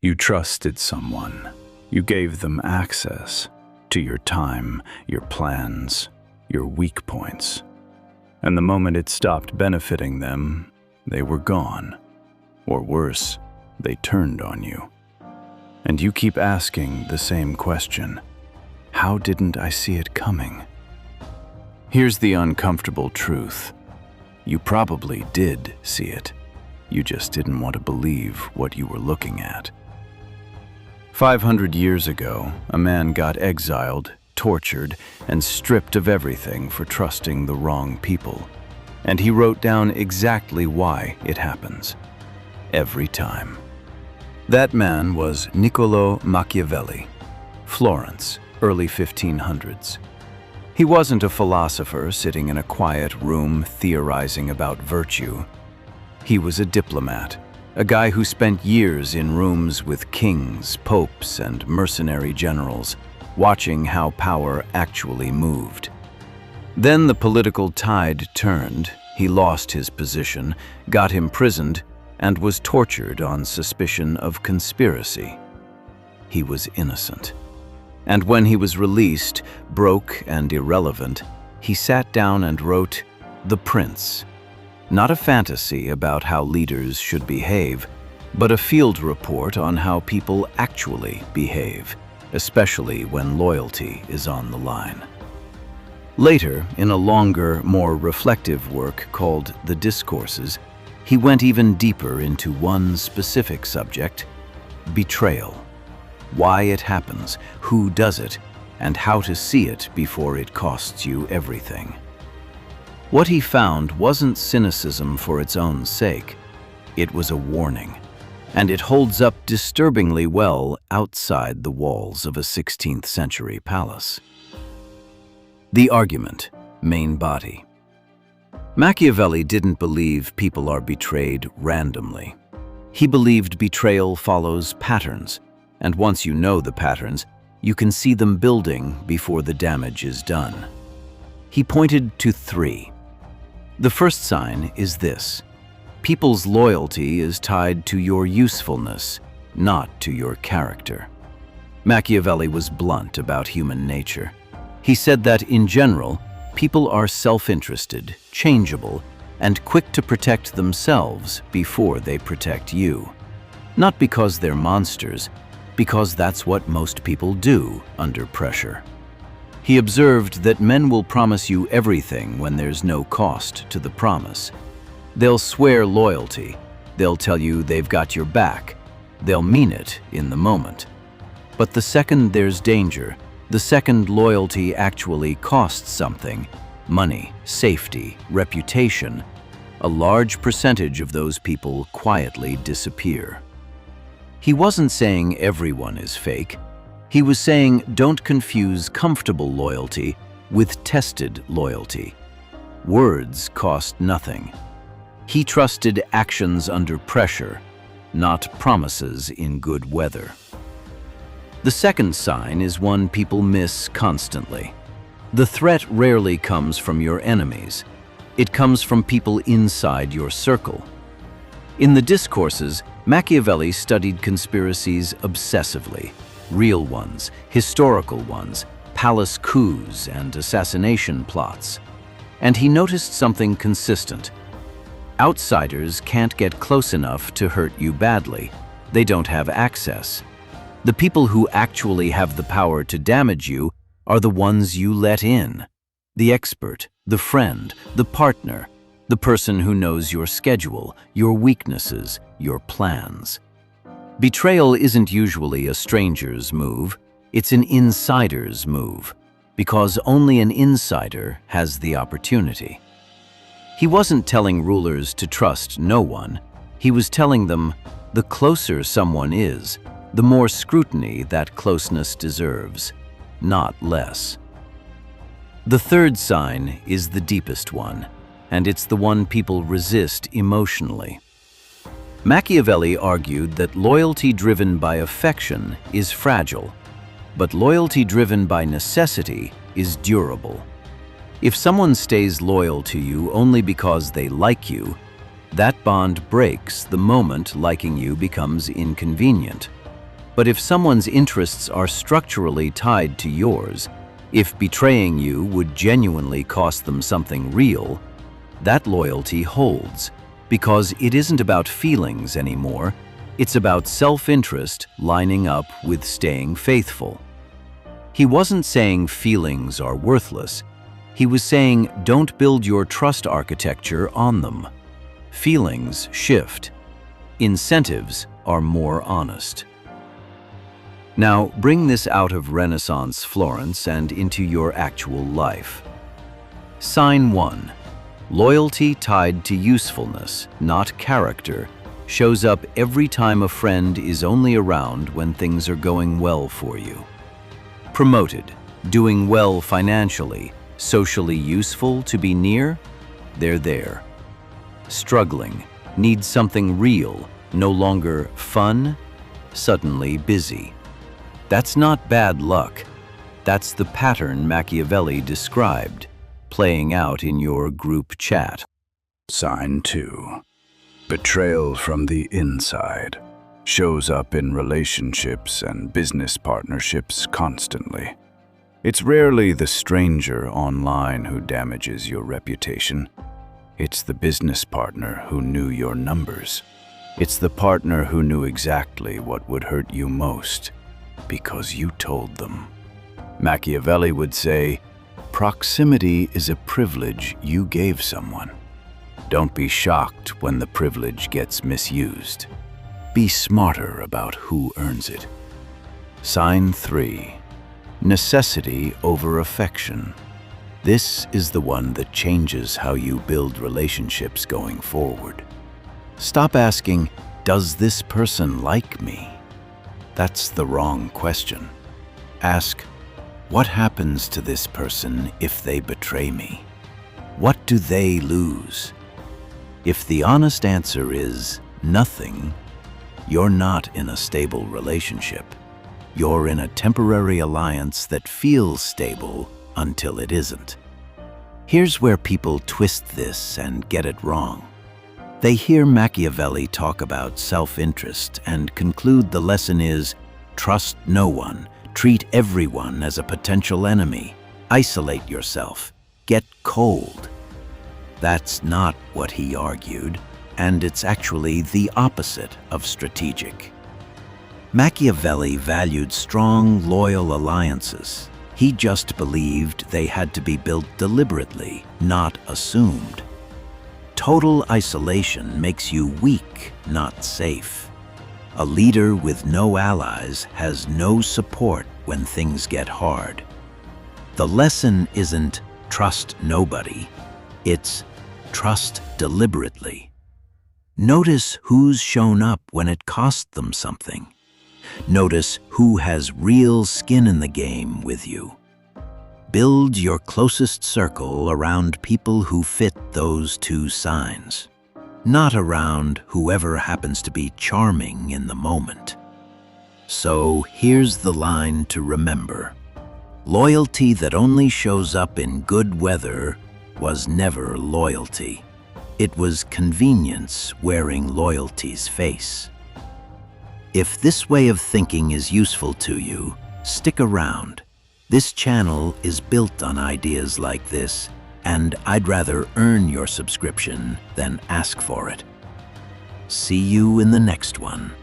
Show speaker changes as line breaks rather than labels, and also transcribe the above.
You trusted someone. You gave them access to your time, your plans, your weak points. And the moment it stopped benefiting them, they were gone. Or worse, they turned on you. And you keep asking the same question. How didn't I see it coming? Here's the uncomfortable truth. You probably did see it. You just didn't want to believe what you were looking at. 500 years ago, a man got exiled, tortured, and stripped of everything for trusting the wrong people. And he wrote down exactly why it happens. Every time. That man was Niccolò Machiavelli, Florence, early 1500s. He wasn't a philosopher sitting in a quiet room theorizing about virtue. He was a diplomat, a guy who spent years in rooms with kings, popes, and mercenary generals, watching how power actually moved. Then the political tide turned, he lost his position, got imprisoned, and was tortured on suspicion of conspiracy. He was innocent. And when he was released, broke and irrelevant, he sat down and wrote The Prince. Not a fantasy about how leaders should behave, but a field report on how people actually behave, especially when loyalty is on the line. Later, in a longer, more reflective work called The Discourses, he went even deeper into one specific subject, betrayal. Why it happens, who does it, and how to see it before it costs you everything. What he found wasn't cynicism for its own sake. It was a warning, and it holds up disturbingly well outside the walls of a 16th century palace. The argument, main body. Machiavelli didn't believe people are betrayed randomly. He believed betrayal follows patterns, and once you know the patterns, you can see them building before the damage is done. He pointed to 3. The first sign is this. People's loyalty is tied to your usefulness, not to your character. Machiavelli was blunt about human nature. He said that, in general, people are self-interested, changeable, and quick to protect themselves before they protect you. Not because they're monsters, because that's what most people do under pressure. He observed that men will promise you everything when there's no cost to the promise. They'll swear loyalty. They'll tell you they've got your back. They'll mean it in the moment. But the second there's danger, the second loyalty actually costs something, money, safety, reputation, a large percentage of those people quietly disappear. He wasn't saying everyone is fake. He was saying don't confuse comfortable loyalty with tested loyalty. Words cost nothing. He trusted actions under pressure, not promises in good weather. The second sign is one people miss constantly. The threat rarely comes from your enemies. It comes from people inside your circle. In the Discourses, Machiavelli studied conspiracies obsessively, real ones, historical ones, palace coups and assassination plots. And he noticed something consistent. Outsiders can't get close enough to hurt you badly. They don't have access. The people who actually have the power to damage you are the ones you let in. The expert, the friend, the partner, the person who knows your schedule, your weaknesses, your plans. Betrayal isn't usually a stranger's move, it's an insider's move, because only an insider has the opportunity. He wasn't telling rulers to trust no one, he was telling them the closer someone is, the more scrutiny that closeness deserves, not less. The third sign is the deepest one, and it's the one people resist emotionally. Machiavelli argued that loyalty driven by affection is fragile, but loyalty driven by necessity is durable. If someone stays loyal to you only because they like you, that bond breaks the moment liking you becomes inconvenient. But if someone's interests are structurally tied to yours, if betraying you would genuinely cost them something real, that loyalty holds, because it isn't about feelings anymore, it's about self-interest lining up with staying faithful. He wasn't saying feelings are worthless. He was saying don't build your trust architecture on them. Feelings shift. Incentives are more honest. Now, bring this out of Renaissance Florence and into your actual life. Sign 1. Loyalty tied to usefulness, not character, shows up every time a friend is only around when things are going well for you. Promoted, doing well financially, socially useful to be near, they're there. Struggling, need something real, no longer fun, suddenly busy. That's not bad luck. That's the pattern Machiavelli described, playing out in your group chat.
Sign 2. Betrayal from the inside shows up in relationships and business partnerships constantly. It's rarely the stranger online who damages your reputation. It's the business partner who knew your numbers. It's the partner who knew exactly what would hurt you most, because you told them. Machiavelli would say, proximity is a privilege you gave someone. Don't be shocked when the privilege gets misused. Be smarter about who earns it. Sign 3. Necessity over affection. This is the one that changes how you build relationships going forward. Stop asking, does this person like me? That's the wrong question. Ask, what happens to this person if they betray me? What do they lose? If the honest answer is nothing, you're not in a stable relationship. You're in a temporary alliance that feels stable until it isn't. Here's where people twist this and get it wrong. They hear Machiavelli talk about self-interest and conclude the lesson is trust no one, treat everyone as a potential enemy, isolate yourself, get cold. That's not what he argued, and it's actually the opposite of strategic. Machiavelli valued strong, loyal alliances. He just believed they had to be built deliberately, not assumed. Total isolation makes you weak, not safe. A leader with no allies has no support when things get hard. The lesson isn't trust nobody, it's trust deliberately. Notice who's shown up when it cost them something. Notice who has real skin in the game with you. Build your closest circle around people who fit those two signs, not around whoever happens to be charming in the moment. So here's the line to remember. Loyalty that only shows up in good weather was never loyalty. It was convenience wearing loyalty's face. If this way of thinking is useful to you, stick around. This channel is built on ideas like this, and I'd rather earn your subscription than ask for it. See you in the next one.